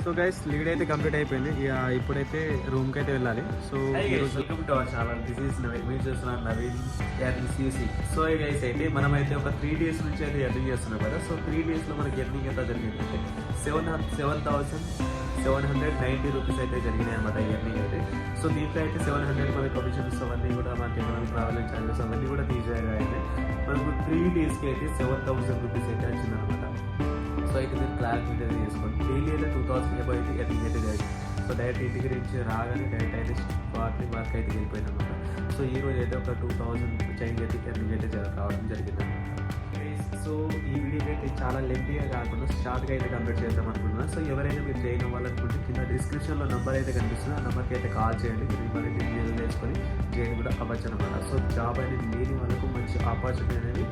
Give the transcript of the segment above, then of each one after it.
So guys lead అయితే complete అయిపోయింది. ఇక ఇప్పుడైతే రూమ్కి అయితే వెళ్ళాలి. So welcome to our channel. This is Naveen. మీరు చూస్తున్నారు నవీన్ సిసి. సో గైస్ అయితే మనమైతే ఒక 3 days నుంచి అయితే ఎర్నింగ్ చేస్తున్నాం కదా. సో 3 daysలో మనకి ఎర్నింగ్ ఎంత జరిగిందంటే 7,790 రూపీస్ అయితే జరిగినాయి అనమాట ఎర్నింగ్ అయితే. సో దీంట్లో అయితే 700 మనకి కమిషన్స్ అవన్నీ కూడా మనకి మనం ట్రావెలింగ్ ఛార్జెస్ అవన్నీ కూడా తీసేయగా అయితే మనకు 3 daysకి అయితే 7,000 రూపీస్ అయితే వచ్చిందనమాట. సో అయితే మీరు క్లారిటీ అయితే చేసుకోండి. డైలీ అయితే 2,000 అబౌవ్ అయితే ఎర్నింగ్ అయితే జరిగింది. సో డైరెక్ట్ ఇంటికి నుంచి రాగానే డైరెక్ట్ అయితే వర్క్ అయితే వెళ్ళిపోయింది అనమాట. సో ఈ రోజు అయితే ఒక 2,000 చేంజ్ అయితే ఎర్నింగ్ అయితే రావడం జరిగింది అనమాట. సో ఈ వీడియో అయితే చాలా లెంతీగా కాకుండా షార్ట్గా అయితే కంప్లీట్ చేద్దాం అనుకుంటున్నాను. సో ఎవరైనా మీరు జాయిన్ అవ్వాలనుకుంటే కింద డిస్క్రిప్షన్లో నెంబర్ అయితే కనిపిస్తుంది. ఆ నెంబర్కి అయితే కాల్ చేయండి. మీరు మళ్ళీ డీటెయిల్ చేసుకొని జాయిన్ కూడా అవ్వచ్చు అనమాట. సో జాబ్ అనేది లేని వాళ్ళకు మంచి ఆపర్చునిటీ అనేది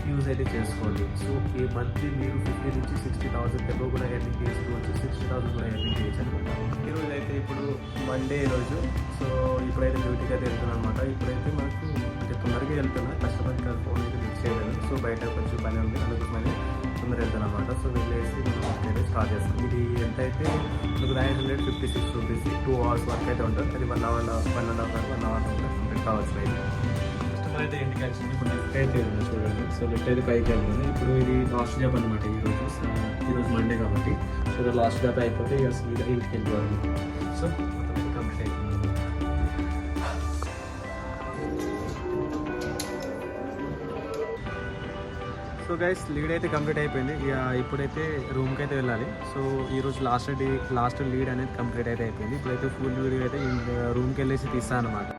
యూజ్ అయితే చేసుకోండి. సో ఈ మంత్లీ మీరు 50 నుంచి 60,000 ఎబో కూడా ఎర్నింగ్ చేసుకోవచ్చు. 60,000 కూడా ఎర్నింగ్ చేయొచ్చు అనమాట. ఈరోజు అయితే ఇప్పుడు మండే రోజు. సో ఇప్పుడైతే డ్యూటీకి అయితే వెళ్తున్నాను అనమాట. ఇప్పుడైతే మనకు అంటే తొందరగా వెళ్తున్నా, కష్టపడి ఫోన్ అయితే మిక్స్ చేయలేదు. సో బయట కొంచెం పని ఉంది, అందుకు మళ్ళీ తొందరగా వెళ్తాను అనమాట. సో వెళ్ళేసి మనం వర్క్ అయితే స్టార్ట్ చేస్తాం. ఇది ఎంత అయితే మనకు 956 రూపీస్ 2 hours వర్క్ అయితే ఉంటుంది. అది 1 hour 1.5 hour కూడా కంప్లీట్ కావచ్చు. అయితే ఇంటికి వచ్చింది. ఇప్పుడు లిఫ్ట్ అయితే ఉంది చూడండి. సో లిఫ్ట్ అయితే పైకి వెళ్తుంది. ఇప్పుడు ఇది లాస్ట్ జాబ్ అనమాట. ఈరోజు మండే కాబట్టి సో లాస్ట్ జాబ్ అయిపోతే ఇక ఇంటికి వెళ్ళిపోవాలి. సో కంప్లీట్ అయిపోయింది. సో గైస్ లీడ్ అయితే కంప్లీట్ అయిపోయింది. ఇక ఇప్పుడైతే రూమ్కి అయితే వెళ్ళాలి. సో ఈరోజు లాస్ట్ లీడ్ అనేది కంప్లీట్ అయితే అయిపోయింది. ఇప్పుడైతే ఫుల్ లీడ్ అయితే రూమ్కి వెళ్ళేసి తీస్తాను అనమాట.